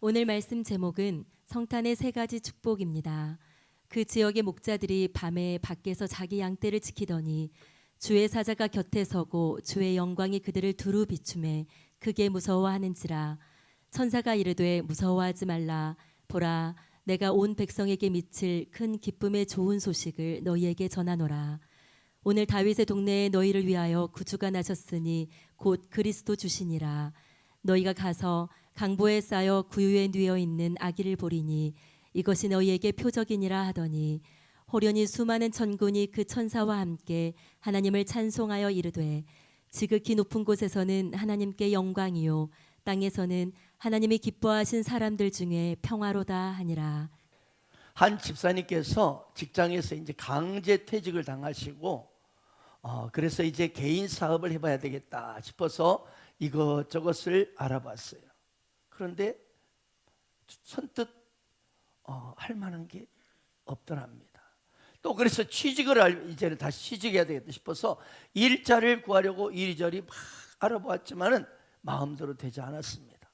오늘 말씀 제목은 성탄의 세 가지 축복입니다. 그 지역의 목자들이 밤에 밖에서 자기 양떼를 지키더니 주의 사자가 곁에 서고 주의 영광이 그들을 두루 비추매 크게 무서워하는지라. 천사가 이르되 무서워하지 말라. 보라, 내가 온 백성에게 미칠 큰 기쁨의 좋은 소식을 너희에게 전하노라. 오늘 다윗의 동네에 너희를 위하여 구주가 나셨으니 곧 그리스도 주시니라. 너희가 가서 강보에 쌓여 구유에 뉘어 있는 아기를 보리니 이것이 너희에게 표적이니라 하더니 호련히 수많은 천군이 그 천사와 함께 하나님을 찬송하여 이르되 지극히 높은 곳에서는 하나님께 영광이요 땅에서는 하나님이 기뻐하신 사람들 중에 평화로다 하니라. 한 집사님께서 직장에서 이제 강제 퇴직을 당하시고 그래서 이제 개인 사업을 해봐야 되겠다 싶어서 이것저것을 알아봤어요. 그런데 선뜻 할 만한 게 없더랍니다. 또 그래서 이제는 다시 취직해야 되겠다 싶어서 일자리를 구하려고 이리저리 막 알아보았지만은 마음대로 되지 않았습니다.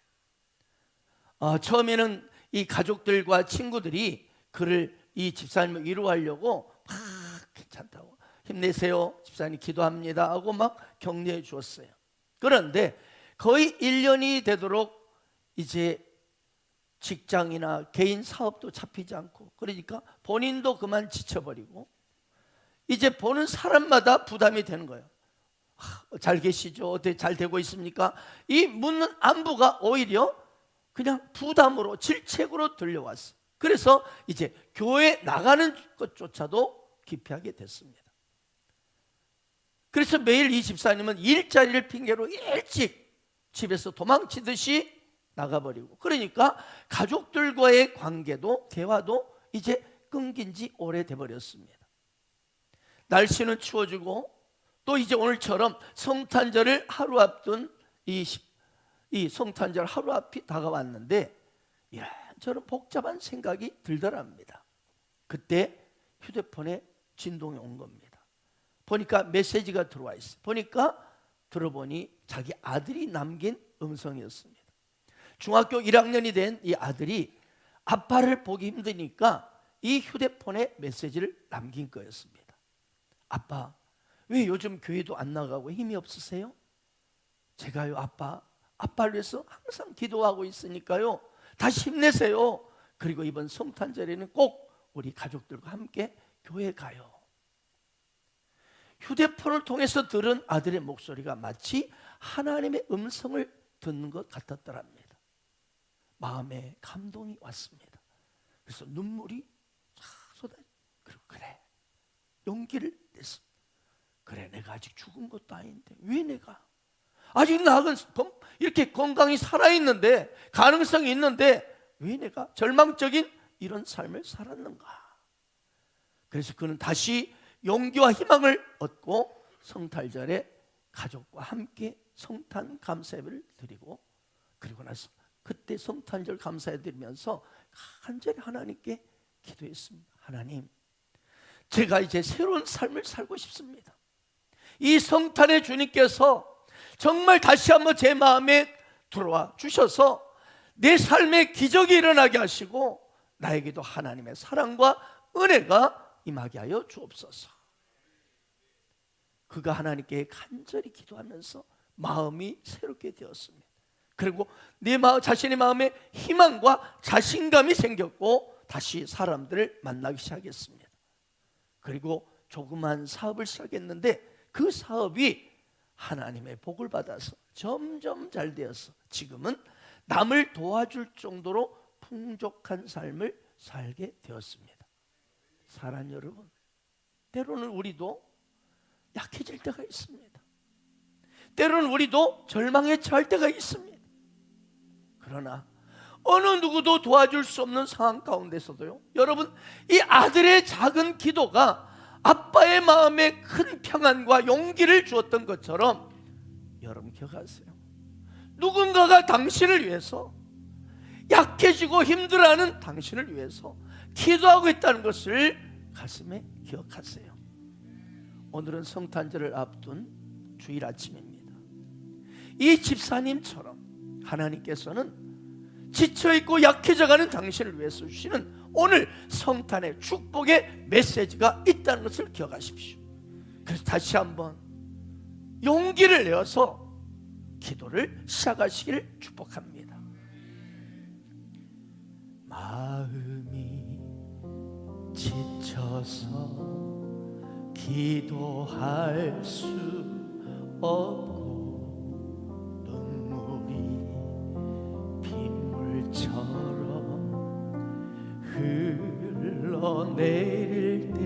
처음에는 이 가족들과 친구들이 이 집사님을 위로하려고 막 괜찮다고 힘내세요 집사님 기도합니다 하고 막 격려해 주었어요. 그런데 거의 1년이 되도록 이제 직장이나 개인 사업도 잡히지 않고 그러니까 본인도 그만 지쳐버리고 이제 보는 사람마다 부담이 되는 거예요. 잘 계시죠? 어떻게 잘 되고 있습니까? 이 묻는 안부가 오히려 그냥 부담으로 질책으로 들려왔어요. 그래서 이제 교회 나가는 것조차도 기피하게 됐습니다. 그래서 매일 이 집사님은 일자리를 핑계로 일찍 집에서 도망치듯이 나가버리고 그러니까 가족들과의 관계도 대화도 이제 끊긴 지 오래돼 버렸습니다. 날씨는 추워지고 또 이제 오늘처럼 성탄절을 하루 앞둔 이 성탄절 하루 앞이 다가왔는데 이런저런 복잡한 생각이 들더랍니다. 그때 휴대폰에 진동이 온 겁니다. 보니까 메시지가 들어와 있어요. 들어보니 자기 아들이 남긴 음성이었습니다. 중학교 1학년이 된 이 아들이 아빠를 보기 힘드니까 이 휴대폰에 메시지를 남긴 거였습니다. 아빠, 왜 요즘 교회도 안 나가고 힘이 없으세요? 제가요 아빠를 위해서 항상 기도하고 있으니까요 다시 힘내세요. 그리고 이번 성탄절에는 꼭 우리 가족들과 함께 교회 가요. 휴대폰을 통해서 들은 아들의 목소리가 마치 하나님의 음성을 듣는 것 같았더랍니다. 마음에 감동이 왔습니다. 그래서 눈물이 그래 용기를 냈어. 그래 내가 아직 죽은 것도 아닌데 왜 내가 아직 나은 이렇게 건강히 살아있는데 가능성이 있는데 왜 내가 절망적인 이런 삶을 살았는가. 그래서 그는 다시 용기와 희망을 얻고 성탄절에 가족과 함께 성탄 감사예배를 드리고 그리고 나서 그때 성탄절 감사해 드리면서 간절히 하나님께 기도했습니다. 하나님, 제가 이제 새로운 삶을 살고 싶습니다. 이 성탄의 주님께서 정말 다시 한번 제 마음에 들어와 주셔서 내 삶에 기적이 일어나게 하시고 나에게도 하나님의 사랑과 은혜가 임하게 하여 주옵소서. 그가 하나님께 간절히 기도하면서 마음이 새롭게 되었습니다. 그리고 자신의 마음에 희망과 자신감이 생겼고 다시 사람들을 만나기 시작했습니다. 그리고 조그만 사업을 시작했는데 그 사업이 하나님의 복을 받아서 점점 잘 되어서 지금은 남을 도와줄 정도로 풍족한 삶을 살게 되었습니다. 사랑하는 여러분, 때로는 우리도 약해질 때가 있습니다. 때로는 우리도 절망에 처할 때가 있습니다. 그러나 어느 누구도 도와줄 수 없는 상황 가운데서도요 여러분 이 아들의 작은 기도가 아빠의 마음에 큰 평안과 용기를 주었던 것처럼 여러분 기억하세요. 누군가가 당신을 위해서 약해지고 힘들어하는 당신을 위해서 기도하고 있다는 것을 가슴에 기억하세요. 오늘은 성탄절을 앞둔 주일 아침입니다. 이 집사님처럼 하나님께서는 지쳐있고 약해져가는 당신을 위해서 주시는 오늘 성탄의 축복의 메시지가 있다는 것을 기억하십시오. 그래서 다시 한번 용기를 내어서 기도를 시작하시기를 축복합니다. 마음이 지쳐서 기도할 수 없고 눈물이 빗물처럼 흘러내릴 때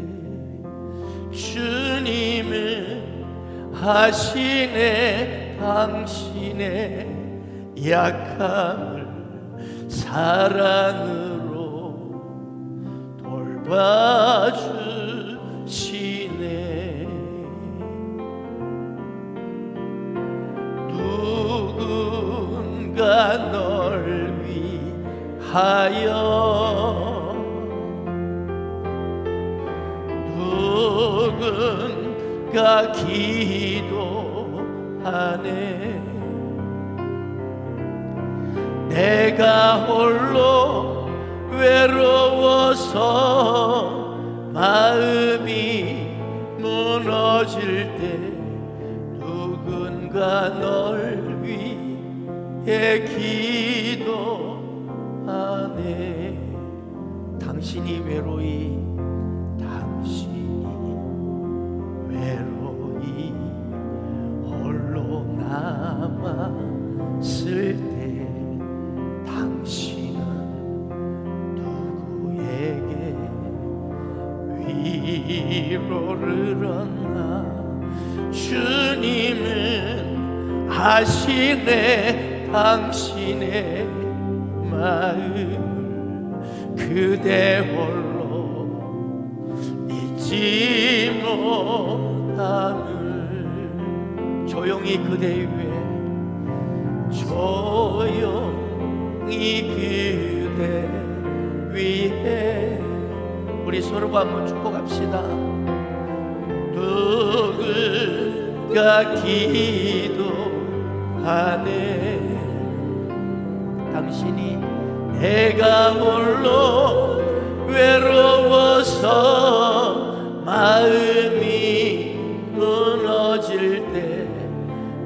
주님은 하시네 당신의 약함을 사랑으로 돌봐주시네. 누군가 널 위하여 누군가 기도하네. 내가 홀로 외로워서 마음이 무너질 때 누군가 널 위해 기도하네. 당신이 외로이 홀로 남았을 때 당신은 누구에게 위로를 얻나. 주님은 아시네 당신의 마음을 그대 홀로 잊지 못함을. 조용히 그대 위에 조용히 그대 위에 우리 서로가 한번 축복합시다. 누군가 기도하네. 당신이 내가 홀로 외로워서 마음이 무너질 때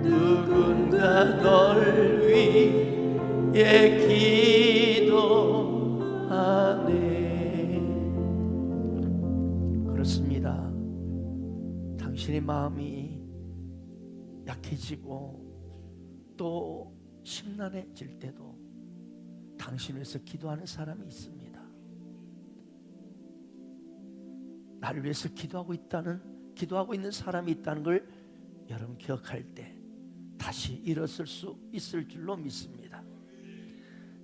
누군가 널 위해 기도하네. 그렇습니다. 당신의 마음이 약해지고 또 심란해질 때도 당신을 위해서 기도하는 사람이 있습니다. 나를 위해서 기도하고 있는 사람이 있다는 걸 여러분 기억할 때 다시 일어설 수 있을 줄로 믿습니다.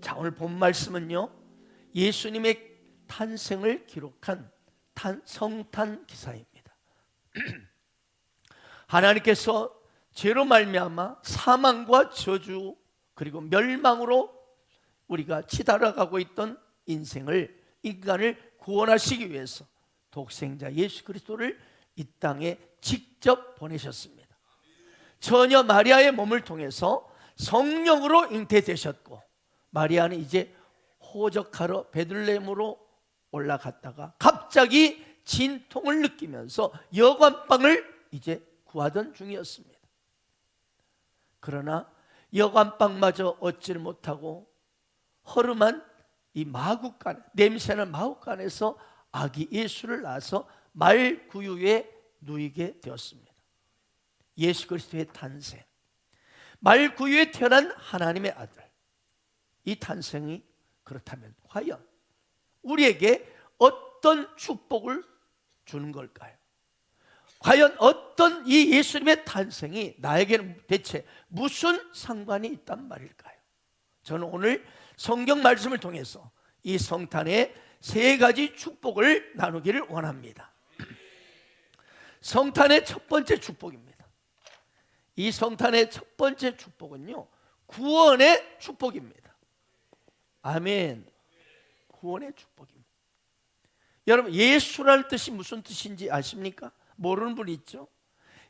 자, 오늘 본 말씀은요, 예수님의 탄생을 기록한 성탄 기사입니다. 하나님께서 죄로 말미암아 사망과 저주 그리고 멸망으로 우리가 치달아가고 있던 인간을 구원하시기 위해서 독생자 예수 그리스도를 이 땅에 직접 보내셨습니다. 처녀 마리아의 몸을 통해서 성령으로 잉태되셨고, 마리아는 이제 호적하러 베들레헴으로 올라갔다가 갑자기 진통을 느끼면서 여관방을 이제 구하던 중이었습니다. 그러나 여관방마저 얻지를 못하고 허름한 이 마구간, 냄새나는 마구간에서 아기 예수를 낳아서 말구유에 누이게 되었습니다. 예수 그리스도의 탄생, 말구유에 태어난 하나님의 아들, 이 탄생이 그렇다면 과연 우리에게 어떤 축복을 주는 걸까요? 과연 어떤 이 예수님의 탄생이 나에게는 대체 무슨 상관이 있단 말일까요? 저는 오늘 성경 말씀을 통해서 이 성탄의 세 가지 축복을 나누기를 원합니다. 성탄의 첫 번째 축복입니다. 이 성탄의 첫 번째 축복은요, 구원의 축복입니다. 아멘. 구원의 축복입니다. 여러분, 예수라는 뜻이 무슨 뜻인지 아십니까? 모르는 분 있죠?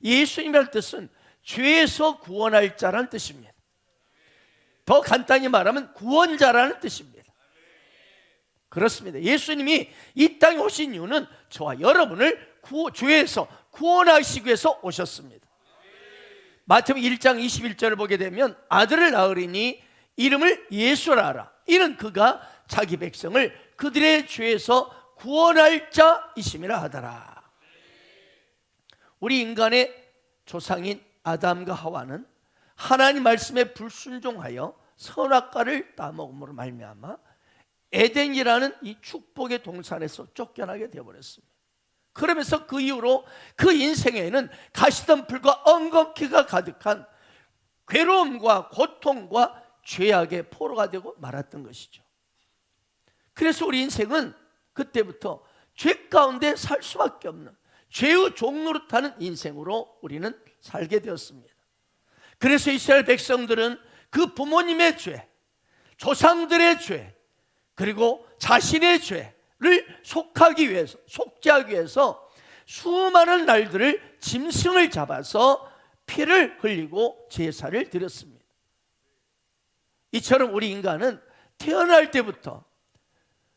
예수님이라는 뜻은 죄에서 구원할 자라는 뜻입니다. 더 간단히 말하면 구원자라는 뜻입니다. 그렇습니다. 예수님이 이 땅에 오신 이유는 저와 여러분을 죄에서 구원하시기 위해서 오셨습니다. 마태복음 1장 21절을 보게 되면 아들을 낳으리니 이름을 예수라 하라. 이는 그가 자기 백성을 그들의 죄에서 구원할 자이심이라 하더라. 우리 인간의 조상인 아담과 하와는 하나님 말씀에 불순종하여 선악과를 따먹음으로 말미암아 에덴이라는 이 축복의 동산에서 쫓겨나게 되어버렸습니다. 그러면서 그 이후로 그 인생에는 가시덤불과 엉겅퀴가 가득한 괴로움과 고통과 죄악의 포로가 되고 말았던 것이죠. 그래서 우리 인생은 그때부터 죄 가운데 살 수밖에 없는 죄의 종노릇하는 인생으로 우리는 살게 되었습니다. 그래서 이스라엘 백성들은 그 부모님의 죄, 조상들의 죄, 그리고 자신의 죄를 속죄하기 위해서 수많은 날들을 짐승을 잡아서 피를 흘리고 제사를 드렸습니다. 이처럼 우리 인간은 태어날 때부터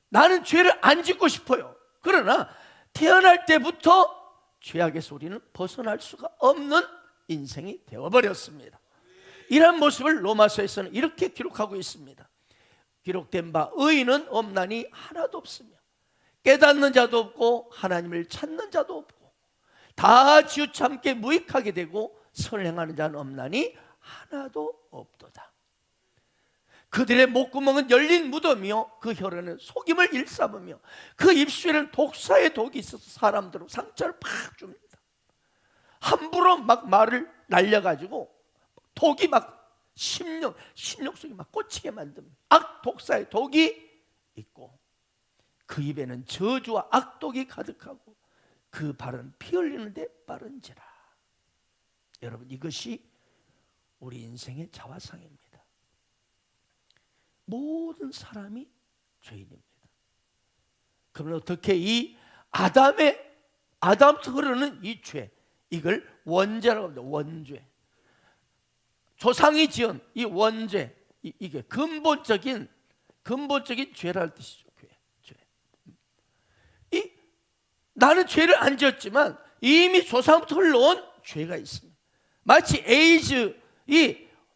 나는 죄를 안 짓고 싶어요. 그러나 태어날 때부터 죄악에서 우리는 벗어날 수가 없는 인생이 되어버렸습니다. 이러한 모습을 로마서에서는 이렇게 기록하고 있습니다. 기록된 바 의인은 없나니 하나도 없으며 깨닫는 자도 없고 하나님을 찾는 자도 없고 다 지우참게 무익하게 되고 선을 행하는 자는 없나니 하나도 없도다. 그들의 목구멍은 열린 무덤이요 그 혀로는 속임을 일삼으며 그 입술에는 독사의 독이 있어서 사람들은 상처를 팍 줍니다. 함부로 막 말을 날려가지고 독이 막 심령 속에 막 꽂히게 만듭니다. 독사의 독이 있고 그 입에는 저주와 악독이 가득하고 그 발은 피 흘리는데 빠른지라. 여러분, 이것이 우리 인생의 자화상입니다. 모든 사람이 죄인입니다. 그러면 어떻게 이 아담부터 흐르는 이 죄, 이걸 원죄라고 합니다. 원죄. 조상이 지은 이 원죄, 이게 근본적인 죄라는 뜻이죠. 죄. 나는 죄를 안 지었지만 이미 조상부터 흘러온 죄가 있습니다. 마치 에이즈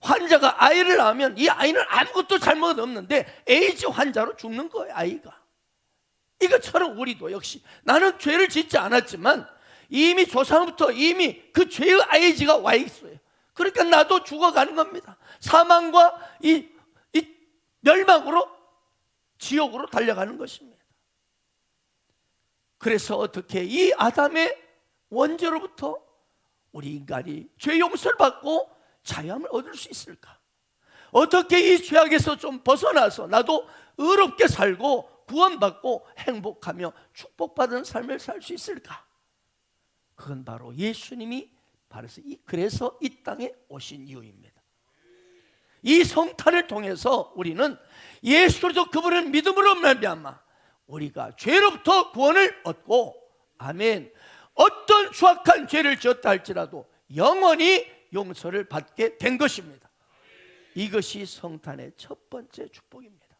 환자가 아이를 낳으면 이 아이는 아무것도 잘못 없는데 에이즈 환자로 죽는 거예요, 아이가. 이것처럼 우리도 역시 나는 죄를 짓지 않았지만 이미 조상부터 이미 그 죄의 에이즈가 와 있어요. 그러니까 나도 죽어가는 겁니다. 사망과 이 멸망으로 지옥으로 달려가는 것입니다. 그래서 어떻게 이 아담의 원죄로부터 우리 인간이 죄 용서를 받고 자유함을 얻을 수 있을까? 어떻게 이 죄악에서 좀 벗어나서 나도 의롭게 살고 구원받고 행복하며 축복받은 삶을 살 수 있을까? 그건 바로 예수님이 그래서 이 땅에 오신 이유입니다. 이 성탄을 통해서 우리는 예수 그리스도 그분을 믿음으로 말미암아 우리가 죄로부터 구원을 얻고, 아멘, 어떤 추악한 죄를 지었다 할지라도 영원히 용서를 받게 된 것입니다. 이것이 성탄의 첫 번째 축복입니다.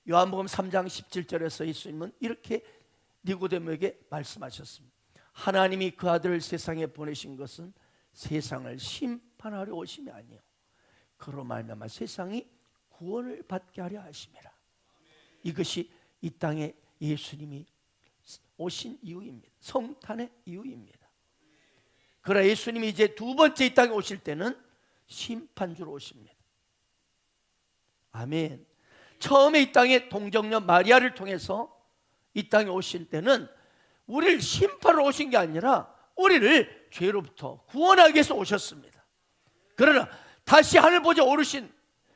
요한복음 3장 17절에서 예수님은 이렇게 니고데모에게 말씀하셨습니다. 하나님이 그 아들을 세상에 보내신 것은 세상을 심판하려 오심이 아니요 그로 말미암아 세상이 구원을 받게 하려 하심이라. 이것이 이 땅에 예수님이 오신 이유입니다. 성탄의 이유입니다. 그러나 예수님이 이제 두 번째 이 땅에 오실 때는 심판주로 오십니다. 아멘. 처음에 이 땅에 동정녀 마리아를 통해서 이 땅에 오실 때는 우리를 심판으로 오신 게 아니라 우리를 죄로부터 구원하기 위해서 오셨습니다. 그러나 다시 하늘보좌 오르신,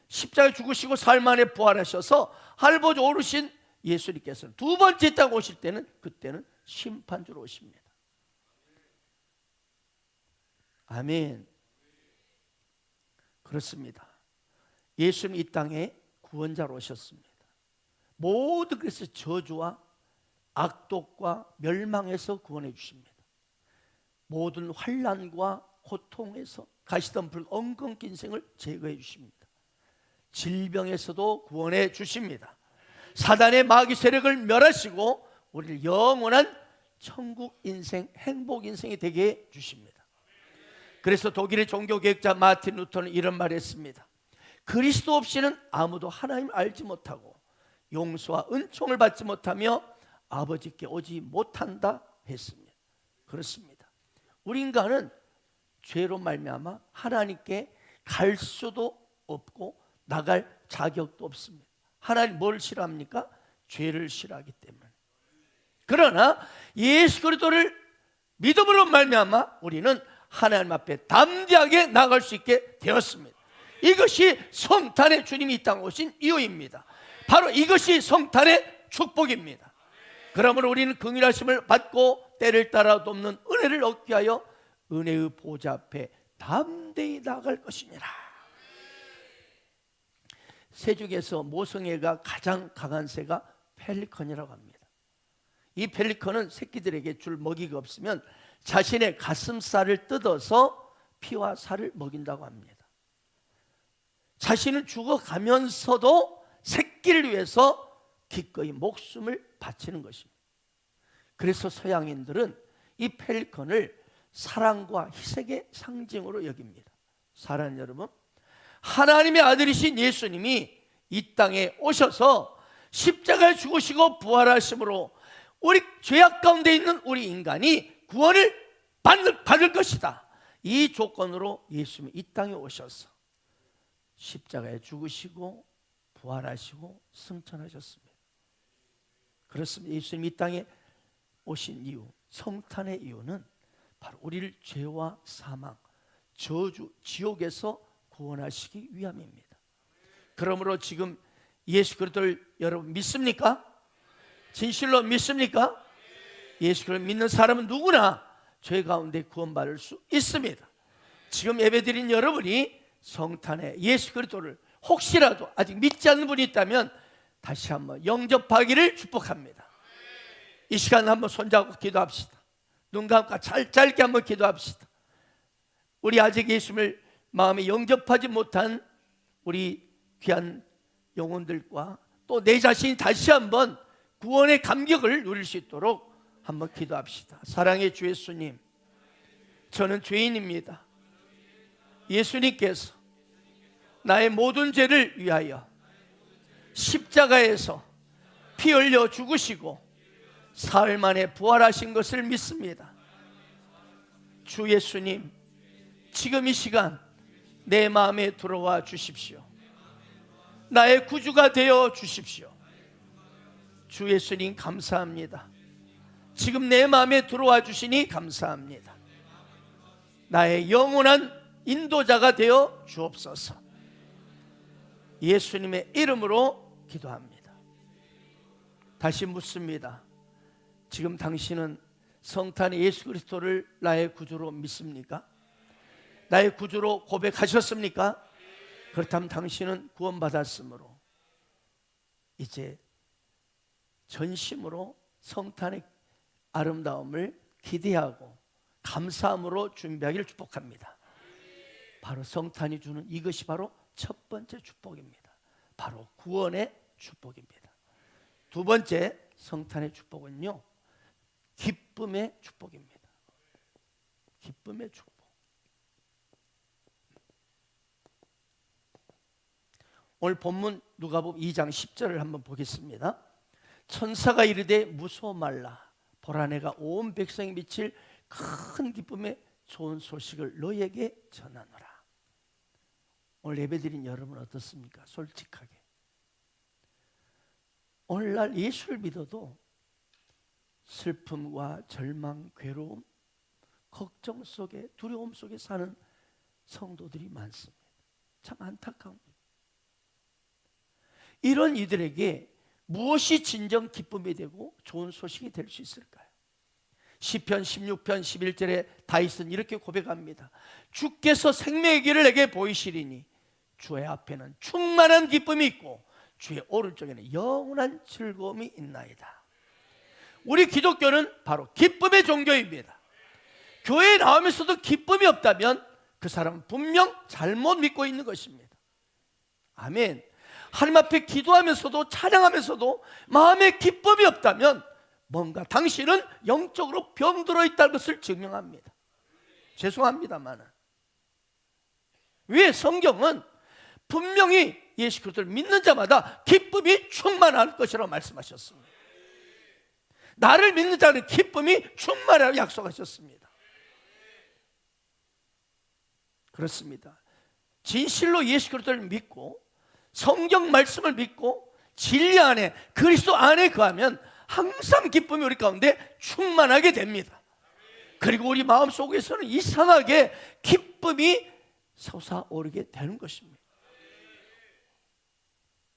십자가에 죽으시고 사흘 만에 부활하셔서 하늘보좌 오르신 예수님께서는 두 번째 이 땅에 오실 때는 그때는 심판주로 오십니다. 아멘. 그렇습니다. 예수님 이 땅에 구원자로 오셨습니다. 모든 그래서 저주와 악독과 멸망에서 구원해 주십니다. 모든 환난과 고통에서 가시던 불 엉겅퀴 인생을 제거해 주십니다. 질병에서도 구원해 주십니다. 사단의 마귀 세력을 멸하시고 우리를 영원한 천국 인생, 행복 인생이 되게 해 주십니다. 그래서 독일의 종교개혁자 마틴 루터는 이런 말을 했습니다. 그리스도 없이는 아무도 하나님을 알지 못하고 용서와 은총을 받지 못하며 아버지께 오지 못한다 했습니다. 그렇습니다. 우리 인간은 죄로 말미암아 하나님께 갈 수도 없고 나갈 자격도 없습니다. 하나님 뭘 싫어합니까? 죄를 싫어하기 때문에. 그러나 예수 그리스도를 믿음으로 말미암아 우리는 하나님 앞에 담대하게 나갈 수 있게 되었습니다. 이것이 성탄의 주님이 이 땅에 오신 이유입니다. 바로 이것이 성탄의 축복입니다. 그러므로 우리는 긍휼하심을 받고 때를 따라 돕는 은혜를 얻기 위하여 은혜의 보좌 앞에 담대히 나아갈 것이니라. 새 중에서 모성애가 가장 강한 새가 펠리컨이라고 합니다. 이 펠리컨은 새끼들에게 줄 먹이가 없으면 자신의 가슴살을 뜯어서 피와 살을 먹인다고 합니다. 자신은 죽어가면서도 새끼를 위해서 기꺼이 목숨을 바치는 것입니다. 그래서 서양인들은 이 펠리컨을 사랑과 희생의 상징으로 여깁니다. 사랑하는 여러분, 하나님의 아들이신 예수님이 이 땅에 오셔서 십자가에 죽으시고 부활하심으로 우리 죄악 가운데 있는 우리 인간이 구원을 받을 것이다. 이 조건으로 예수님이 이 땅에 오셔서 십자가에 죽으시고 부활하시고 승천하셨습니다. 그렇습니다. 예수님이 이 땅에 오신 이유, 성탄의 이유는 바로 우리를 죄와 사망, 저주, 지옥에서 구원하시기 위함입니다. 그러므로 지금 예수 그리스도를 여러분 믿습니까? 진실로 믿습니까? 예수 그리스도를 믿는 사람은 누구나 죄 가운데 구원받을 수 있습니다. 지금 예배드린 여러분이 성탄의 예수 그리스도를 혹시라도 아직 믿지 않는 분이 있다면 다시 한번 영접하기를 축복합니다. 이 시간 한번 손잡고 기도합시다. 눈 감고 짧게 한번 기도합시다. 우리 아직 예수님을 마음에 영접하지 못한 우리 귀한 영혼들과 또 내 자신이 다시 한번 구원의 감격을 누릴 수 있도록 한번 기도합시다. 사랑의 주 예수님, 저는 죄인입니다. 예수님께서 나의 모든 죄를 위하여 십자가에서 피 흘려 죽으시고 사흘 만에 부활하신 것을 믿습니다. 주 예수님, 지금 이 시간 내 마음에 들어와 주십시오. 나의 구주가 되어 주십시오. 주 예수님 감사합니다. 지금 내 마음에 들어와 주시니 감사합니다. 나의 영원한 인도자가 되어 주옵소서. 예수님의 이름으로 기도합니다. 다시 묻습니다. 지금 당신은 성탄의 예수 그리스도를 나의 구주로 믿습니까? 나의 구주로 고백하셨습니까? 그렇다면 당신은 구원받았으므로 이제 전심으로 성탄의 아름다움을 기대하고 감사함으로 준비하기를 축복합니다. 바로 성탄이 주는 이것이 바로 첫 번째 축복입니다. 바로 구원의 축복입니다. 두 번째 성탄의 축복은요, 기쁨의 축복입니다. 기쁨의 축복. 오늘 본문 누가복음 2장 10절을 한번 보겠습니다. 천사가 이르되 무서워 말라. 보라 내가 온 백성이 미칠 큰 기쁨의 좋은 소식을 너에게 전하노라. 오늘 예배드린 여러분 어떻습니까? 솔직하게. 오늘날 예수를 믿어도 슬픔과 절망, 괴로움, 걱정 속에, 두려움 속에 사는 성도들이 많습니다. 참 안타까웁니다. 이런 이들에게 무엇이 진정 기쁨이 되고 좋은 소식이 될 수 있을까요? 시편 16편 11절에 다윗은 이렇게 고백합니다. 주께서 생명의 길을 내게 보이시리니 주의 앞에는 충만한 기쁨이 있고 주의 오른쪽에는 영원한 즐거움이 있나이다. 우리 기독교는 바로 기쁨의 종교입니다. 교회에 나오면서도 기쁨이 없다면 그 사람은 분명 잘못 믿고 있는 것입니다. 아멘. 하나님 앞에 기도하면서도 찬양하면서도 마음에 기쁨이 없다면 뭔가 당신은 영적으로 병들어 있다는 것을 증명합니다. 죄송합니다만 왜 성경은 분명히 예수 그리스도를 믿는 자마다 기쁨이 충만할 것이라고 말씀하셨습니다. 나를 믿는 자는 기쁨이 충만하라고 약속하셨습니다. 그렇습니다. 진실로 예수 그리스도를 믿고 성경 말씀을 믿고 진리 안에 그리스도 안에 거하면 항상 기쁨이 우리 가운데 충만하게 됩니다. 그리고 우리 마음속에서는 이상하게 기쁨이 솟아오르게 되는 것입니다.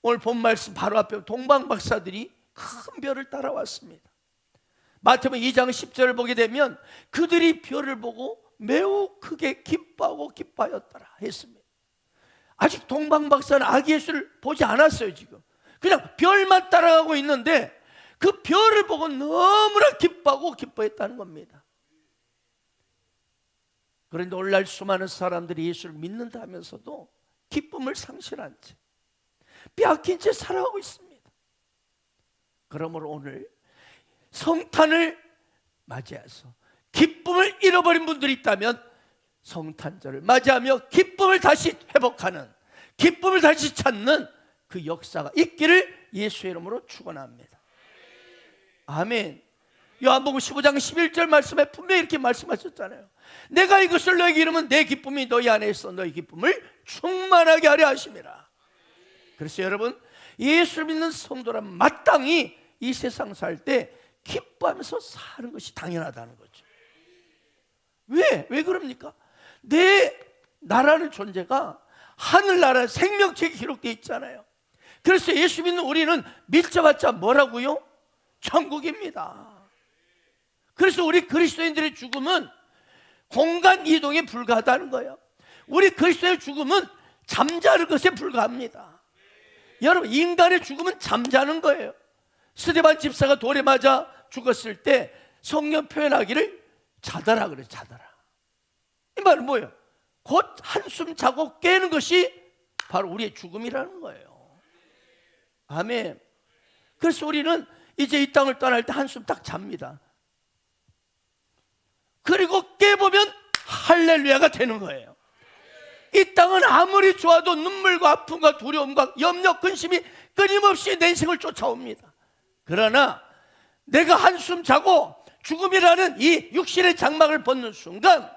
오늘 본 말씀 바로 앞에 동방박사들이 큰 별을 따라왔습니다. 마태복음 2장 10절을 보게 되면 그들이 별을 보고 매우 크게 기뻐하고 기뻐하였더라 했습니다. 아직 동방박사는 아기 예수를 보지 않았어요. 지금 그냥 별만 따라가고 있는데 그 별을 보고 너무나 기뻐하고 기뻐했다는 겁니다. 그런데 오늘날 수많은 사람들이 예수를 믿는다 하면서도 기쁨을 상실한 채 빼앗긴 채 살아가고 있습니다. 그러므로 오늘 성탄을 맞이해서 기쁨을 잃어버린 분들이 있다면 성탄절을 맞이하며 기쁨을 다시 회복하는, 기쁨을 다시 찾는 그 역사가 있기를 예수의 이름으로 축원합니다. 아멘. 요한복음 15장 11절 말씀에 분명히 이렇게 말씀하셨잖아요. 내가 이것을 너에게 이르면 내 기쁨이 너희 안에 있어 너희 기쁨을 충만하게 하려 하심이라. 그래서 여러분, 예수를 믿는 성도라면 마땅히 이 세상 살 때 기뻐하면서 사는 것이 당연하다는 거죠. 왜 그럽니까? 내 나라는 존재가 하늘나라 생명책에 기록되어 있잖아요. 그래서 예수 믿는 우리는 믿자봤자 뭐라고요? 천국입니다. 그래서 우리 그리스도인들의 죽음은 공간 이동에 불과하다는 거예요. 우리 그리스도의 죽음은 잠자는 것에 불과합니다. 여러분, 인간의 죽음은 잠자는 거예요. 스데반 집사가 돌에 맞아 죽었을 때 성경 표현하기를 자다라 그래요. 자다라. 이 말은 뭐예요? 곧 한숨 자고 깨는 것이 바로 우리의 죽음이라는 거예요. 아멘. 그래서 우리는 이제 이 땅을 떠날 때 한숨 딱 잡니다. 그리고 깨보면 할렐루야가 되는 거예요. 이 땅은 아무리 좋아도 눈물과 아픔과 두려움과 염려, 근심이 끊임없이 내 인생을 쫓아옵니다. 그러나 내가 한숨 자고 죽음이라는 이 육신의 장막을 벗는 순간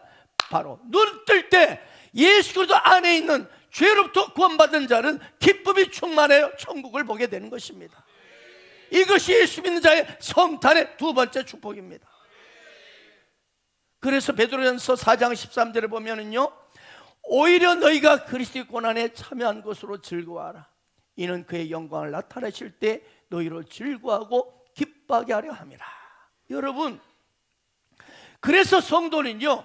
바로 눈 뜰 때 예수 그리스도 안에 있는 죄로부터 구원받은 자는 기쁨이 충만하여 천국을 보게 되는 것입니다. 이것이 예수 믿는 자의 성탄의 두 번째 축복입니다. 그래서 베드로전서 4장 13절에 보면은요, 오히려 너희가 그리스도의 고난에 참여한 것으로 즐거워하라. 이는 그의 영광을 나타내실 때 너희로 즐거워하고 기뻐하게 하려 함이라. 여러분, 그래서 성도는요,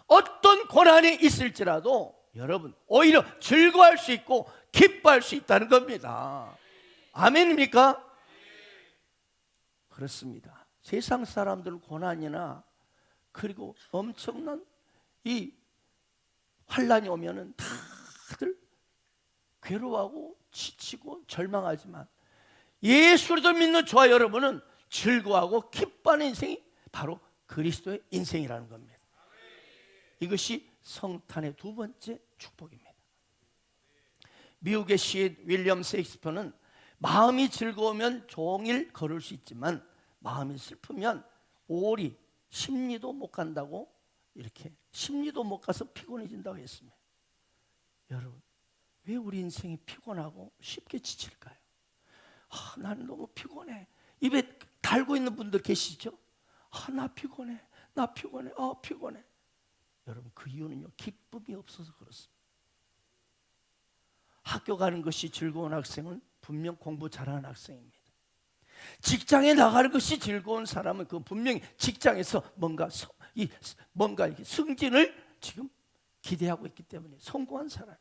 어떤 고난이 있을지라도 여러분 오히려 즐거워할 수 있고 기뻐할 수 있다는 겁니다. 아멘입니까? 그렇습니다. 세상 사람들은 고난이나 그리고 엄청난 이 환란이 오면은 다들 괴로워하고 지치고 절망하지만 예수를 믿는 저와 여러분은 즐거워하고 기뻐하는 인생이 바로 그리스도의 인생이라는 겁니다. 이것이 성탄의 두 번째 축복입니다. 미국의 시인 윌리엄 셰익스피어는 마음이 즐거우면 종일 걸을 수 있지만 마음이 슬프면 오리 십리도 못 간다고, 이렇게 십리도 못 가서 피곤해진다고 했습니다. 여러분, 왜 우리 인생이 피곤하고 쉽게 지칠까요? 나는 너무 피곤해. 입에 달고 있는 분들 계시죠? 나 피곤해, 나 피곤해, 피곤해. 여러분, 그 이유는요, 기쁨이 없어서 그렇습니다. 학교 가는 것이 즐거운 학생은 분명 공부 잘하는 학생입니다. 직장에 나가는 것이 즐거운 사람은 그 분명히 직장에서 뭔가 승진을 지금 기대하고 있기 때문에 성공한 사람.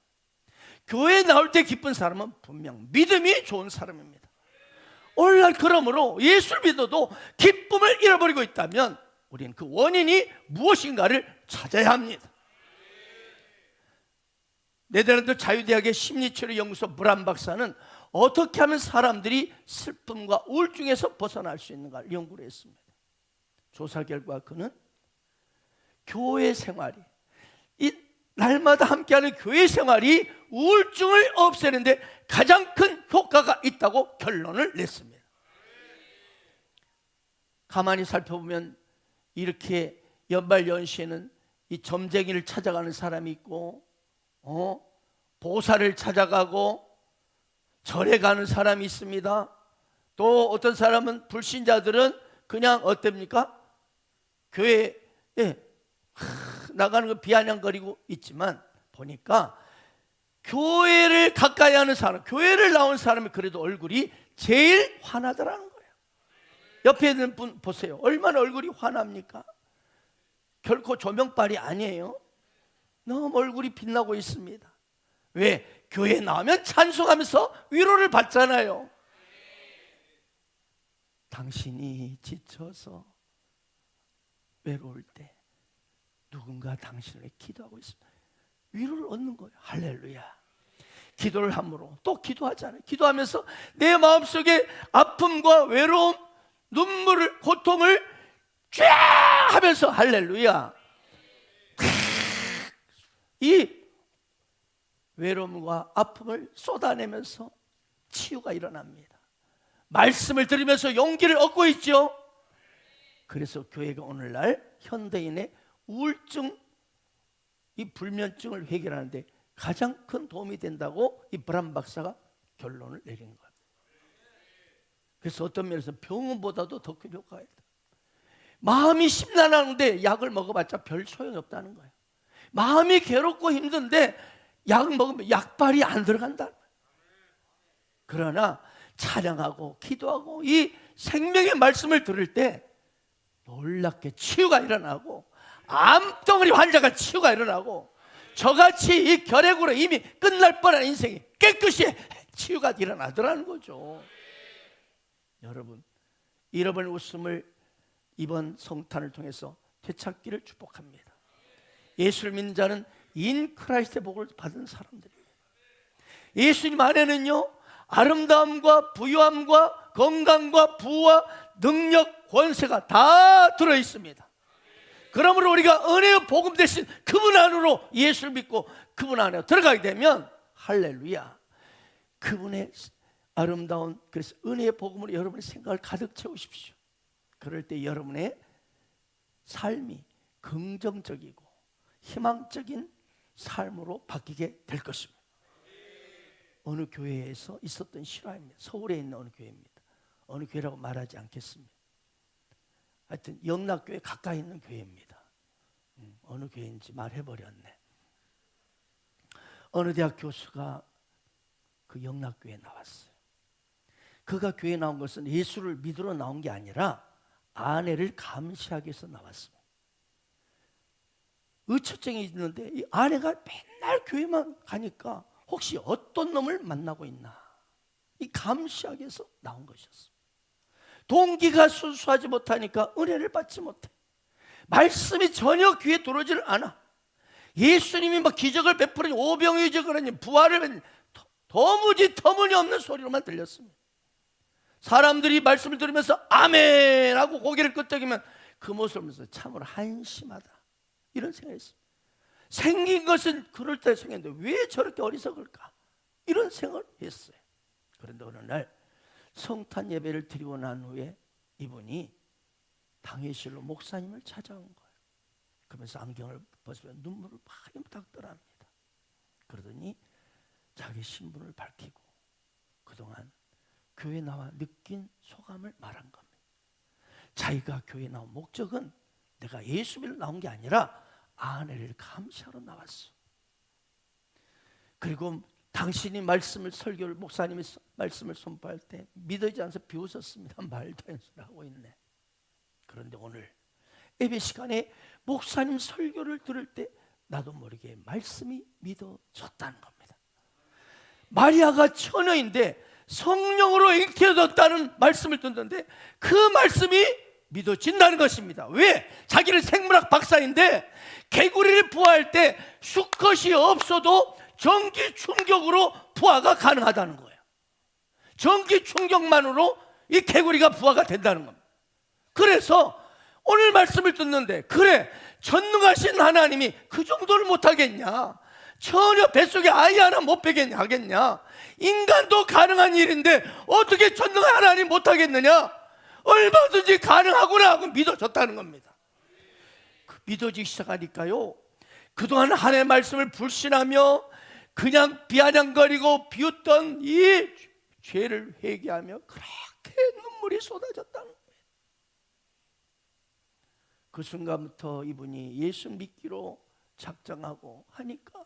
교회에 나올 때 기쁜 사람은 분명 믿음이 좋은 사람입니다. 오늘날 그러므로 예수를 믿어도 기쁨을 잃어버리고 있다면 우리는 그 원인이 무엇인가를 찾아야 합니다. 네덜란드 자유대학의 심리치료 연구소 브람 박사는 어떻게 하면 사람들이 슬픔과 우울증에서 벗어날 수 있는가를 연구를 했습니다. 조사 결과 그는 교회 생활이, 이 날마다 함께하는 교회 생활이 우울증을 없애는데 가장 큰 효과가 있다고 결론을 냈습니다. 가만히 살펴보면 이렇게 연말연시에는 이 점쟁이를 찾아가는 사람이 있고, 보살을 찾아가고 절에 가는 사람이 있습니다. 또 어떤 사람은, 불신자들은 그냥 어땠습니까? 교회에 나가는 거 비아냥거리고 있지만, 보니까 교회를 가까이 하는 사람, 교회를 나온 사람이 그래도 얼굴이 제일 환하더라는 거예요. 옆에 있는 분 보세요. 얼마나 얼굴이 환합니까? 결코 조명빨이 아니에요. 너무 얼굴이 빛나고 있습니다. 왜? 교회에 나오면 찬송하면서 위로를 받잖아요. 당신이 지쳐서 외로울 때 누군가 당신을 위해 기도하고 있습니다. 위로를 얻는 거예요. 할렐루야. 기도를 함으로 또 기도하잖아요. 기도하면서 내 마음속에 아픔과 외로움, 눈물을, 고통을 쫙 하면서 할렐루야. 이 외로움과 아픔을 쏟아내면서 치유가 일어납니다. 말씀을 들으면서 용기를 얻고 있죠. 그래서 교회가 오늘날 현대인의 우울증, 이 불면증을 해결하는데 가장 큰 도움이 된다고 이 브람 박사가 결론을 내린 거예요. 그래서 어떤 면에서 병원보다도 더 큰 효과가 있다. 마음이 심란한데 약을 먹어봤자 별 소용이 없다는 거예요. 마음이 괴롭고 힘든데 약을 먹으면 약발이 안 들어간다. 그러나 찬양하고 기도하고 이 생명의 말씀을 들을 때 놀랍게 치유가 일어나고, 암덩어리 환자가 치유가 일어나고, 저같이 이 결핵으로 이미 끝날 뻔한 인생이 깨끗이 치유가 일어나더라는 거죠. 여러분, 잃어버린 웃음을 이번 성탄을 통해서 되찾기를 축복합니다. 예수를 믿는 자는 인 크라이스트의 복을 받은 사람들입니다. 예수님 안에는요, 아름다움과 부유함과 건강과 부와 능력, 권세가 다 들어있습니다. 그러므로 우리가 은혜의 복음 대신 그분 안으로 예수를 믿고 그분 안에 들어가게 되면 할렐루야, 그분의 아름다운, 그래서 은혜의 복음으로 여러분의 생각을 가득 채우십시오. 그럴 때 여러분의 삶이 긍정적이고 희망적인 삶으로 바뀌게 될 것입니다. 어느 교회에서 있었던 실화입니다. 서울에 있는 어느 교회입니다. 어느 교회라고 말하지 않겠습니다. 하여튼 영락교회 가까이 있는 교회입니다. 어느 교회인지 말해버렸네. 어느 대학 교수가 그 영락교회에 나왔어요. 그가 교회에 나온 것은 예수를 믿으러 나온 게 아니라 아내를 감시하기 위해서 나왔습니다. 의처증이 있는데 이 아내가 맨날 교회만 가니까 혹시 어떤 놈을 만나고 있나, 이 감시하기 위해서 나온 것이었습니다. 동기가 순수하지 못하니까 은혜를 받지 못해. 말씀이 전혀 귀에 들어오지를 않아. 예수님이 막 기적을 베풀으니, 오병이적을 하니, 부활을 하니, 도무지 터무니없는 소리로만 들렸습니다. 사람들이 말씀을 들으면서 아멘 하고 고개를 끄덕이면 그 모습을 보면서 참으로 한심하다, 이런 생각이 있습니다. 생긴 것은 그럴듯하게 생겼는데 왜 저렇게 어리석을까, 이런 생각을 했어요. 그런데 어느 날 성탄 예배를 드리고 난 후에 이분이 당회실로 목사님을 찾아온 거예요. 그러면서 안경을 벗으면 눈물을 많이 닦더랍니다. 그러더니 자기 신분을 밝히고 그동안 교회에 나와 느낀 소감을 말한 겁니다. 자기가 교회에 나온 목적은 내가 예수 믿으러 나온 게 아니라 아내를 감시하러 나왔어. 그리고 당신이 말씀을, 설교를, 목사님이 말씀을 선포할 때 믿어지지 않아서 비웃었습니다. 말도 안 소리 하고 있네. 그런데 오늘 예배 시간에 목사님 설교를 들을 때 나도 모르게 말씀이 믿어졌다는 겁니다. 마리아가 처녀인데 성령으로 잉태어졌다는 말씀을 듣는데 그 말씀이 믿어진다는 것입니다. 왜? 자기는 생물학 박사인데 개구리를 부화할 때 수컷이 없어도 전기 충격으로 부화가 가능하다는 거예요. 전기 충격만으로 이 개구리가 부화가 된다는 겁니다. 그래서 오늘 말씀을 듣는데, 그래, 전능하신 하나님이 그 정도를 못하겠냐? 전혀 뱃속에 아이 하나 못 빼겠냐 하겠냐? 인간도 가능한 일인데 어떻게 전능한 하나님 못하겠느냐? 얼마든지 가능하구나 하고 믿어졌다는 겁니다. 믿어지기 시작하니까요, 그동안 하나님의 말씀을 불신하며 그냥 비아냥거리고 비웃던 이 죄를 회개하며 그렇게 눈물이 쏟아졌다는 거예요. 그 순간부터 이분이 예수 믿기로 작정하고 하니까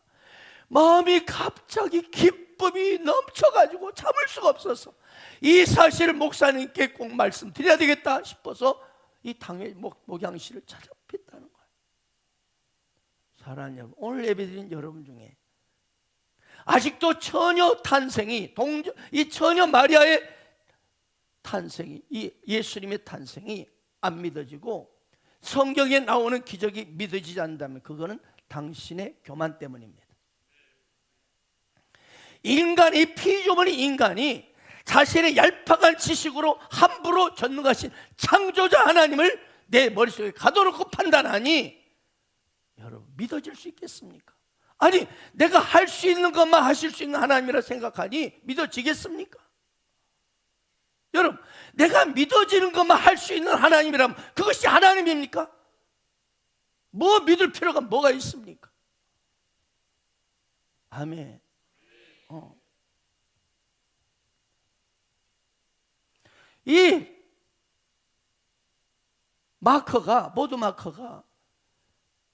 마음이 갑자기 기쁨이 넘쳐가지고 참을 수가 없어서 이 사실을 목사님께 꼭 말씀드려야 되겠다 싶어서 이 당의 목양실을 찾아뵀다는 거예요. 사랑하는 여러분, 오늘 예배드린 여러분 중에 아직도 처녀 탄생이, 이 처녀 마리아의 탄생이, 이 예수님의 탄생이 안 믿어지고 성경에 나오는 기적이 믿어지지 않는다면 그거는 당신의 교만 때문입니다. 인간이, 피조물인 인간이 자신의 얄팍한 지식으로 함부로 전능하신 창조자 하나님을 내 머릿속에 가둬놓고 판단하니 여러분, 믿어질 수 있겠습니까? 아니, 내가 할 수 있는 것만 하실 수 있는 하나님이라 생각하니 믿어지겠습니까? 여러분, 내가 믿어지는 것만 할 수 있는 하나님이라면 그것이 하나님입니까? 뭐 믿을 필요가 뭐가 있습니까? 아멘. 이 마커가, 모두 마커가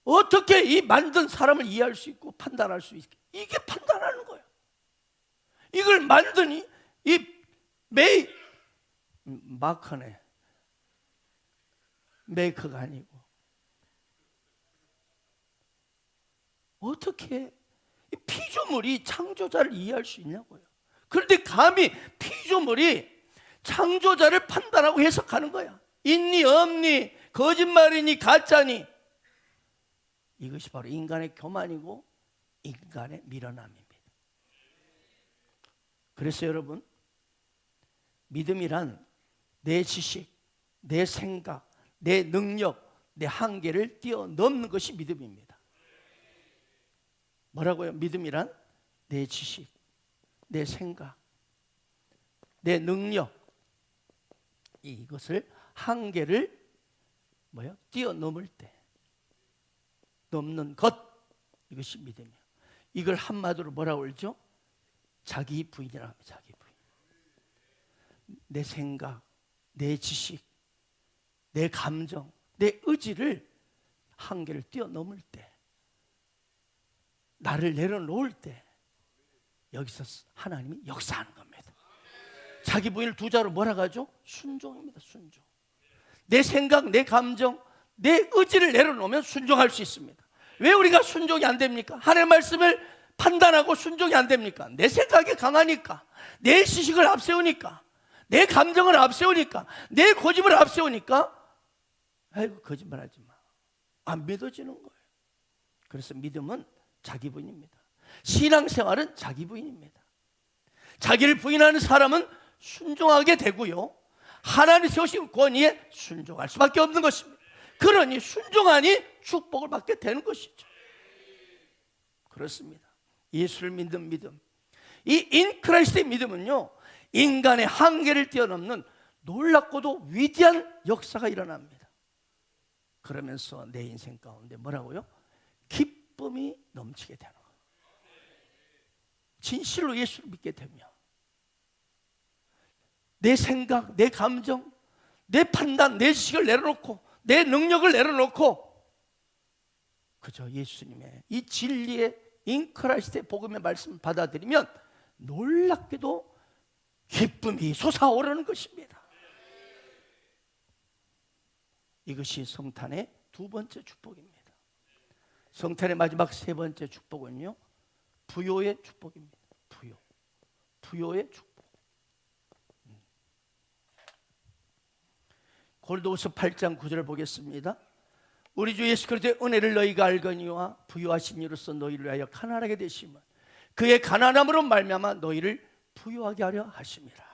어떻게 이 만든 사람을 이해할 수 있고 판단할 수 있게, 이게 판단하는 거예요. 이걸 만드니 이 마커네, 메이커가 아니고 어떻게 이 피조물이 창조자를 이해할 수 있냐고요. 그런데 감히 피조물이 창조자를 판단하고 해석하는 거야. 있니 없니, 거짓말이니 가짜니. 이것이 바로 인간의 교만이고 인간의 미련함입니다. 그래서 여러분, 믿음이란 내 지식, 내 생각, 내 능력, 내 한계를 뛰어넘는 것이 믿음입니다. 뭐라고요? 믿음이란 내 지식, 내 생각, 내 능력, 이것을 한계를 뛰어넘을 때, 넘는 것, 이것이 믿음이에요. 이걸 한마디로 뭐라고 그러죠? 자기 부인이라고 합니다. 자기 부인. 내 생각, 내 지식, 내 감정, 내 의지를 한계를 뛰어넘을 때, 나를 내려놓을 때, 여기서 하나님이 역사하는 겁니다. 자기 부인을 두 자로 뭐라고 하죠? 순종입니다. 순종. 내 생각, 내 감정, 내 의지를 내려놓으면 순종할 수 있습니다. 왜 우리가 순종이 안 됩니까? 하나님의 말씀을 판단하고 순종이 안 됩니까? 내 생각이 강하니까, 내 지식을 앞세우니까, 내 감정을 앞세우니까, 내 고집을 앞세우니까, 아이고 거짓말하지 마, 안 믿어지는 거예요. 그래서 믿음은 자기 부인입니다. 신앙생활은 자기 부인입니다. 자기를 부인하는 사람은 순종하게 되고요, 하나님 세우신 권위에 순종할 수밖에 없는 것입니다. 그러니 순종하니 축복을 받게 되는 것이죠. 그렇습니다. 예수를 믿는 믿음, 이 인크라이스트의 믿음은요, 인간의 한계를 뛰어넘는 놀랍고도 위대한 역사가 일어납니다. 그러면서 내 인생 가운데 뭐라고요? 기쁨이 넘치게 되는 거예요. 진실로 예수를 믿게 되면 내 생각, 내 감정, 내 판단, 내 지식을 내려놓고, 내 능력을 내려놓고 그저 예수님의 이 진리의 인크라이스트의 복음의 말씀을 받아들이면 놀랍게도 기쁨이 솟아오르는 것입니다. 이것이 성탄의 두 번째 축복입니다. 성탄의 마지막 세 번째 축복은요, 부요의 축복입니다. 부요의 축복. 고린도후서 8장 9절을 보겠습니다. 우리 주 예수 그리스도의 은혜를 너희가 알거니와 부요하신 이로써 너희를 위하여 가난하게 되심은 그의 가난함으로 말미암아 너희를 부유하게 하려 하심이라.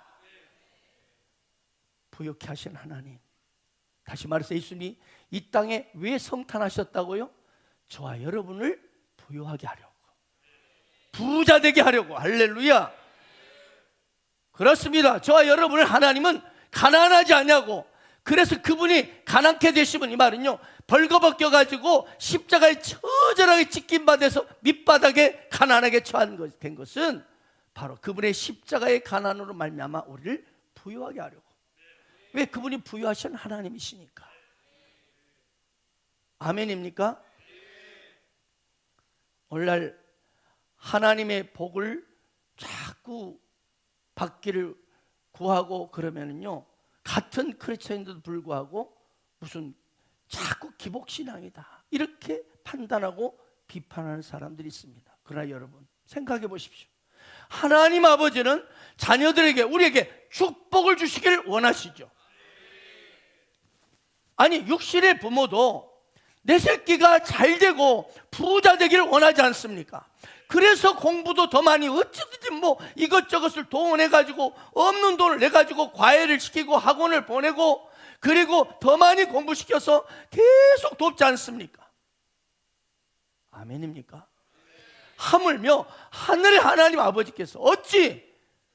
부유케 하신 하나님, 다시 말해서 예수님이 이 땅에 왜 성탄하셨다고요? 저와 여러분을 부유하게 하려고, 부자 되게 하려고. 할렐루야. 그렇습니다. 저와 여러분을 하나님은 가난하지 않냐고. 그래서 그분이 가난케 되시면, 이 말은요, 벌거벗겨 가지고 십자가에 처절하게 찢김받아서 밑바닥에 가난하게 된 것은 바로 그분의 십자가의 가난으로 말미암아 우리를 부유하게 하려고. 왜? 그분이 부유하신 하나님이시니까. 아멘입니까? 오늘날 하나님의 복을 자꾸 받기를 구하고 그러면은요, 같은 크리스천인데도 불구하고 무슨 자꾸 기복신앙이다 이렇게 판단하고 비판하는 사람들이 있습니다. 그러나 여러분 생각해 보십시오. 하나님 아버지는 자녀들에게, 우리에게 축복을 주시기를 원하시죠. 아니, 육신의 부모도 내 새끼가 잘 되고 부자 되기를 원하지 않습니까? 그래서 공부도 더 많이 어찌든지 뭐 이것저것을 동원해 가지고 없는 돈을 내 가지고 과외를 시키고 학원을 보내고, 그리고 더 많이 공부시켜서 계속 돕지 않습니까? 아멘입니까? 하물며 하늘의 하나님 아버지께서 어찌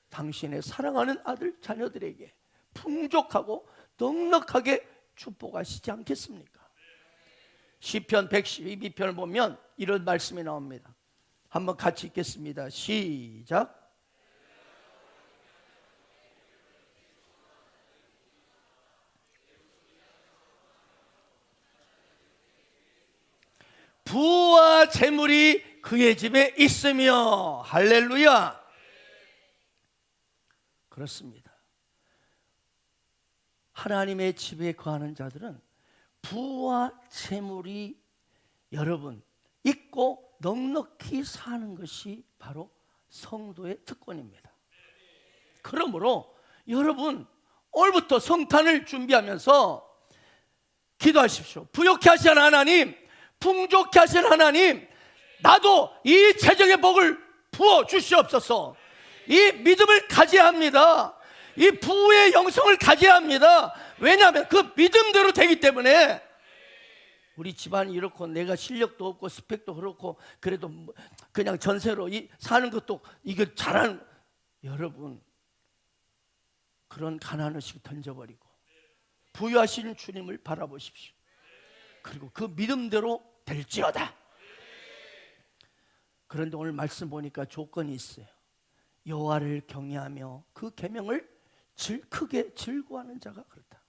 당신의 사랑하는 아들 자녀들에게 풍족하고 넉넉하게 축복하시지 않겠습니까? 시편 112편을 보면 이런 말씀이 나옵니다. 한번 같이 읽겠습니다. 시작. 부와 재물이 그의 집에 있으며. 할렐루야. 그렇습니다. 하나님의 집에 거하는 자들은 부와 재물이 여러분 있고 넉넉히 사는 것이 바로 성도의 특권입니다. 그러므로 여러분 오늘부터 성탄을 준비하면서 기도하십시오. 부욕케 하신 하나님, 풍족케 하신 하나님, 나도 이 재정의 복을 부어 주시옵소서. 이 믿음을 가져야 합니다. 이 부의 영성을 가져야 합니다. 왜냐하면 그 믿음대로 되기 때문에. 우리 집안이 이렇고 내가 실력도 없고 스펙도 그렇고 그래도 그냥 전세로 사는 것도 이거 잘하는, 여러분 그런 가난한 의식 던져버리고 부유하신 주님을 바라보십시오. 그리고 그 믿음대로 될지어다. 그런데 오늘 말씀 보니까 조건이 있어요. 여호와를 경외하며 그 계명을 크게 즐거워하는 자가 그렇다.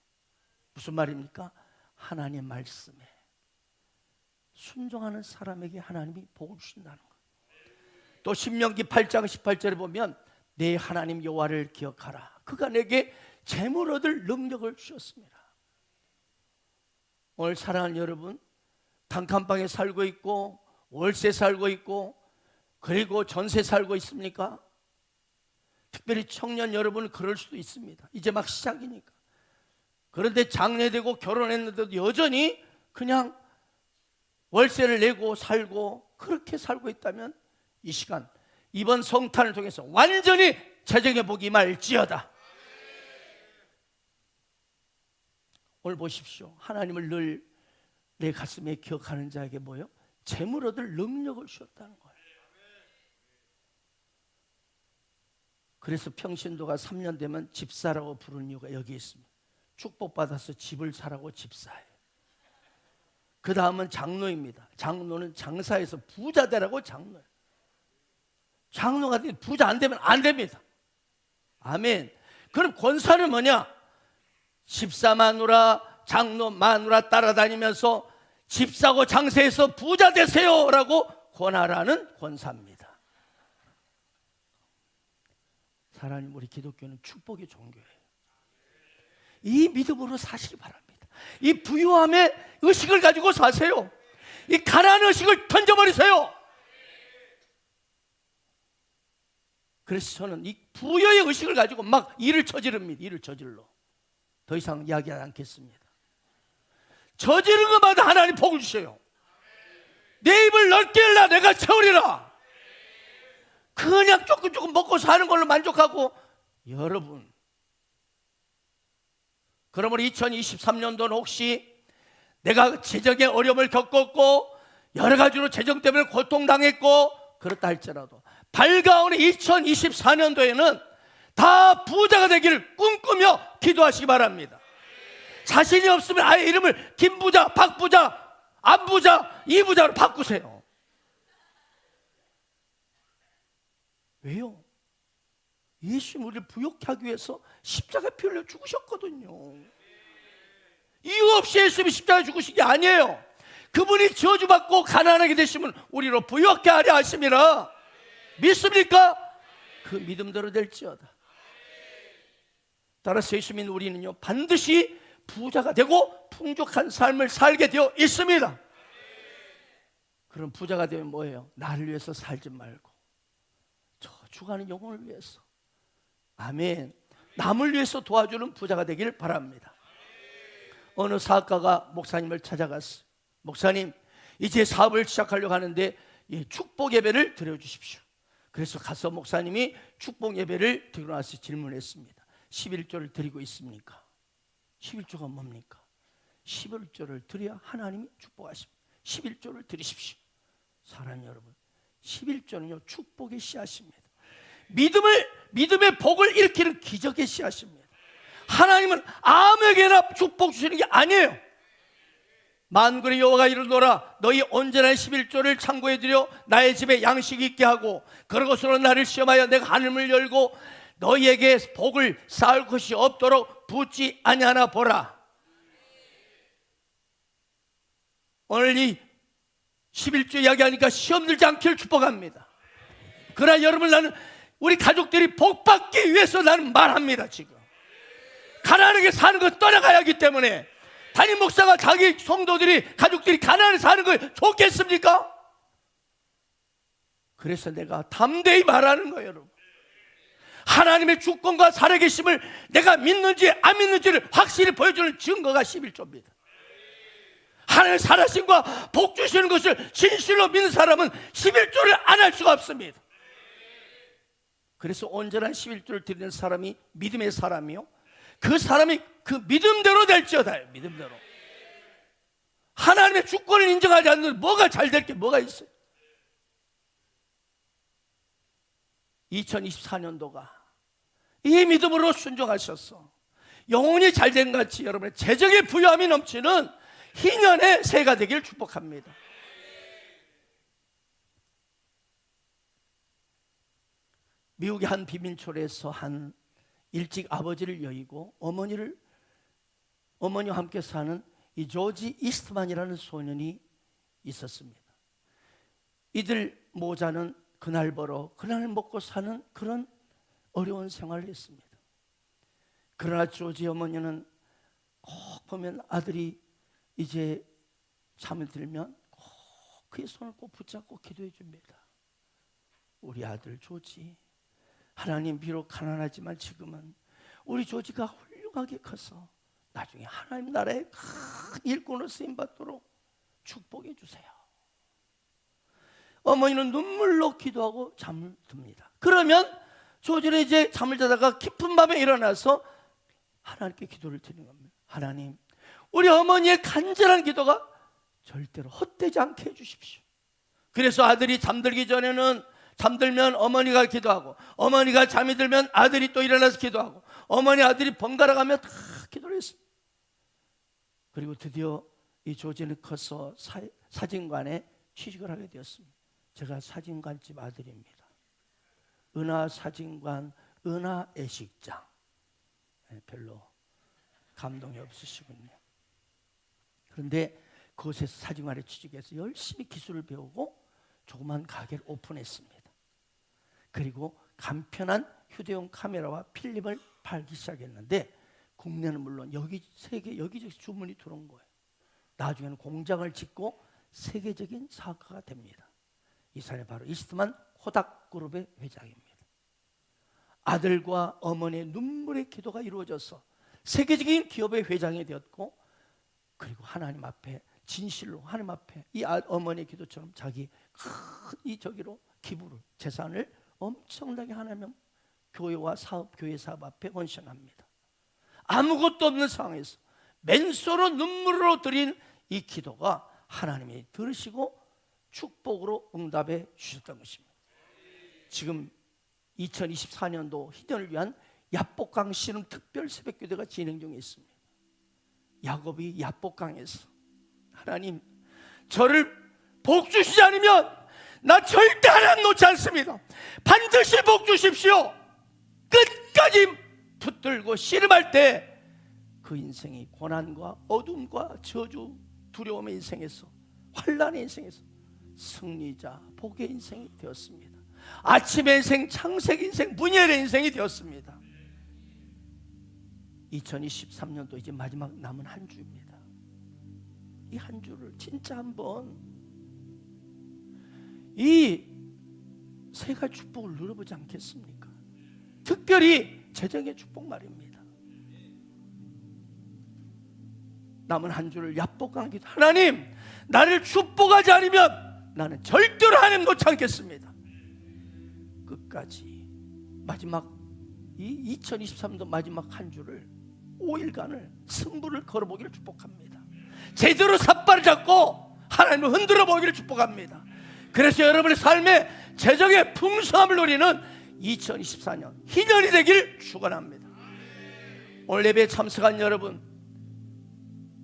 무슨 말입니까? 하나님의 말씀에 순종하는 사람에게 하나님이 복을 주신다는 것. 또 신명기 8장 18절에 보면 내 하나님 여호와를 기억하라. 그가 내게 재물 얻을 능력을 주셨습니다. 오늘 사랑하는 여러분, 단칸방에 살고 있고 월세 살고 있고 그리고 전세 살고 있습니까? 특별히 청년 여러분 그럴 수도 있습니다. 이제 막 시작이니까. 그런데 장래되고 결혼했는데도 여전히 그냥 월세를 내고 살고 그렇게 살고 있다면 이 시간 이번 성탄을 통해서 완전히 재정의 복이 임할지어다. 오늘 보십시오. 하나님을 늘 내 가슴에 기억하는 자에게 뭐요? 재물 얻을 능력을 주셨다는 거예요. 그래서 평신도가 3년 되면 집사라고 부르는 이유가 여기 있습니다. 축복받아서 집을 사라고 집사예요. 그 다음은 장로입니다. 장로는 장사해서 부자 되라고 장로예요. 장로가 부자 안 되면 안 됩니다. 아멘. 그럼 권사는 뭐냐? 집사 마누라, 장로 마누라 따라다니면서 집 사고 장사해서 부자 되세요 라고 권하라는 권사입니다. 하나님, 우리 기독교는 축복의 종교예요. 이 믿음으로 사시기 바랍니다. 이 부유함의 의식을 가지고 사세요. 이 가난한 의식을 던져버리세요. 그래서 저는 이 부여의 의식을 가지고 막 일을 저지릅니다. 일을 저질러. 더 이상 이야기하지 않겠습니다. 저지른 것마다 하나님 복을 주셔요. 내 입을 넓게 열라 내가 채우리라. 그냥 조금 먹고 사는 걸로 만족하고, 여러분, 그러므로 2023년도는 혹시 내가 재정의 어려움을 겪었고 여러 가지로 재정 때문에 고통당했고 그렇다 할지라도 밝아오는 2024년도에는 다 부자가 되기를 꿈꾸며 기도하시기 바랍니다. 자신이 없으면 아예 이름을 김부자, 박부자, 안부자, 이부자로 바꾸세요. 왜요? 예수님 우리를 부욕케 하기 위해서 십자가에 피 흘려 죽으셨거든요. 이유 없이 예수님이 십자가에 죽으신 게 아니에요. 그분이 저주받고 가난하게 되시면 우리로 부욕케 하려 하심이라. 믿습니까? 그 믿음대로 될지어다. 따라서 예수 믿는 우리는요, 반드시 부자가 되고 풍족한 삶을 살게 되어 있습니다. 그럼 부자가 되면 뭐예요? 나를 위해서 살지 말고 저 죽어가는 영혼을 위해서, 아멘, 남을 위해서 도와주는 부자가 되길 바랍니다. 어느 사업가가 목사님을 찾아갔어요. 목사님, 이제 사업을 시작하려고 하는데 축복 예배를 드려주십시오. 그래서 가서 목사님이 축복 예배를 드리고 나서 질문했습니다. 11조를 드리고 있습니까? 11조가 뭡니까? 11조를 드려야 하나님이 축복하십니다. 11조를 드리십시오. 사랑하는 여러분, 11조는요 축복의 씨앗입니다. 믿음의 복을 일으키는 기적의 씨앗입니다. 하나님은 아무에게나 축복 주시는 게 아니에요. 만군의 여호와가 이르노라, 너희 온전한 11조를 창고에 들여 나의 집에 양식이 있게 하고 그런 것으로 나를 시험하여 내가 하늘을 열고 너희에게 복을 쌓을 것이 없도록 붓지 아니하나 보라. 오늘 이 11조 이야기하니까 시험 들지 않기를 축복합니다. 그러나 여러분, 나는 우리 가족들이 복 받기 위해서 나는 말합니다. 지금 가난하게 사는 거 떠나가야 하기 때문에, 담임 목사가 자기 성도들이, 가족들이 가난하게 사는 걸 좋겠습니까? 그래서 내가 담대히 말하는 거예요. 여러분, 하나님의 주권과 살아계심을 내가 믿는지 안 믿는지를 확실히 보여주는 증거가 11조입니다. 하나님의 살아계심과 복 주시는 것을 진실로 믿는 사람은 11조를 안 할 수가 없습니다. 그래서 온전한 11조를 드리는 사람이 믿음의 사람이요, 그 사람이 그 믿음대로 될지어다. 믿음대로. 하나님의 주권을 인정하지 않는 뭐가 잘 될 게 뭐가 있어요? 2024년도가 이 믿음으로 순종하셔서 영혼이 잘된 같이 여러분의 재정의 부유함이 넘치는 희년의 새해가 되기를 축복합니다. 미국의 한 비민촌에서 한 일찍 아버지를 여의고 어머니와 함께 사는 이 조지 이스트만이라는 소년이 있었습니다. 이들 모자는 그날 벌어 그날 먹고 사는 그런 어려운 생활을 했습니다. 그러나 조지 어머니는 꼭 보면 아들이 이제 잠을 들면 꼭 그의 손을 꼭 붙잡고 기도해 줍니다. 우리 아들 조지, 하나님 비록 가난하지만 지금은 우리 조지가 훌륭하게 커서 나중에 하나님 나라의 큰 일꾼으로 쓰임받도록 축복해 주세요. 어머니는 눈물로 기도하고 잠을 듭니다. 그러면 조지는 이제 잠을 자다가 깊은 밤에 일어나서 하나님께 기도를 드리는 겁니다. 하나님, 우리 어머니의 간절한 기도가 절대로 헛되지 않게 해주십시오. 그래서 아들이 잠들면 어머니가 기도하고, 어머니가 잠이 들면 아들이 또 일어나서 기도하고, 아들이 번갈아 가며 다 기도를 했습니다. 그리고 드디어 이 조지는 커서 사진관에 취직을 하게 되었습니다. 제가 사진관집 아들입니다. 은하사진관, 은하애식장. 별로 감동이 없으시군요. 그런데 그곳에서 사진관에 취직해서 열심히 기술을 배우고 조그만 가게를 오픈했습니다. 그리고 간편한 휴대용 카메라와 필름을 팔기 시작했는데 국내는 물론 세계 여기저기 주문이 들어온 거예요. 나중에는 공장을 짓고 세계적인 사업가가 됩니다. 이 사람이 바로 이스트만 코닥그룹의 회장입니다. 아들과 어머니의 눈물의 기도가 이루어져서 세계적인 기업의 회장이 되었고, 그리고 하나님 앞에 진실로 하나님 앞에 이 어머니의 기도처럼 자기 큰 이 저기로 기부를, 재산을 엄청나게 하나님 교회와 사업, 교회 사업 앞에 헌신합니다. 아무것도 없는 상황에서 맨손으로 눈물로 드린 이 기도가 하나님이 들으시고 축복으로 응답해 주셨던 것입니다. 지금 2024년도 희년을 위한 야복강 씨름 특별 새벽기도가 진행 중에 있습니다. 야곱이 야복강에서 하나님 저를 복 주시지 않으면 나 절대 하나님 놓지 않습니다. 반드시 복 주십시오. 끝까지 붙들고 씨름할 때 그 인생이 고난과 어둠과 저주, 두려움의 인생에서, 환난의 인생에서 승리자, 복의 인생이 되었습니다. 아침의 인생, 창세기 인생, 문예의 인생이 되었습니다. 2023년도 이제 마지막 남은 한 주입니다. 이 한 주를 진짜 한번 이 세 가지 축복을 누려보지 않겠습니까? 특별히 재정의 축복 말입니다. 남은 한 주를 야복강 기도, 하나님 나를 축복하지 않으면 나는 절대로 하나님 놓지 않겠습니다. 끝까지 마지막 이 2023도 마지막 한 주를 5일간을 승부를 걸어보기를 축복합니다. 제대로 삿발을 잡고 하나님을 흔들어 보기를 축복합니다. 그래서 여러분의 삶에 재정의 풍성함을 누리는 2024년 희년이 되길 축원합니다. 오늘 예배에 참석한 여러분,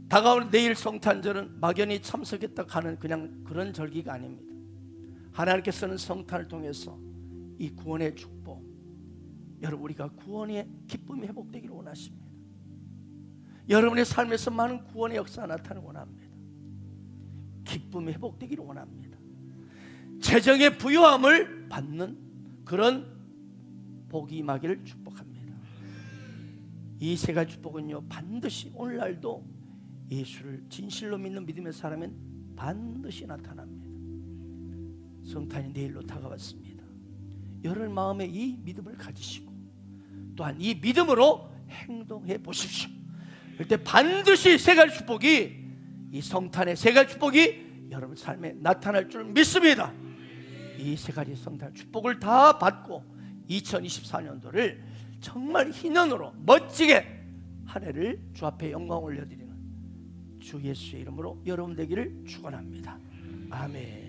다가올 내일 성탄절은 막연히 참석했다 하는 그냥 그런 절기가 아닙니다. 하나님께서는 성탄을 통해서 이 구원의 축복, 여러분 우리가 구원의 기쁨이 회복되기를 원하십니다. 여러분의 삶에서 많은 구원의 역사가 나타나기 원합니다. 기쁨이 회복되기를 원합니다. 재정의 부유함을 받는 그런 복이 임하기를 축복합니다. 이 세 가지 축복은요 반드시 오늘날도 예수를 진실로 믿는 믿음의 사람은 반드시 나타납니다. 성탄이 내일로 다가왔습니다. 여러분 마음에 이 믿음을 가지시고 또한 이 믿음으로 행동해 보십시오. 그때 반드시 세 가지 축복이, 이 성탄의 세 가지 축복이 여러분 삶에 나타날 줄 믿습니다. 이 세 가지 성탄 축복을 다 받고 2024년도를 정말 희년으로 멋지게 한 해를 주 앞에 영광 올려드리는 주 예수의 이름으로 여러분 되기를 축원합니다. 아멘.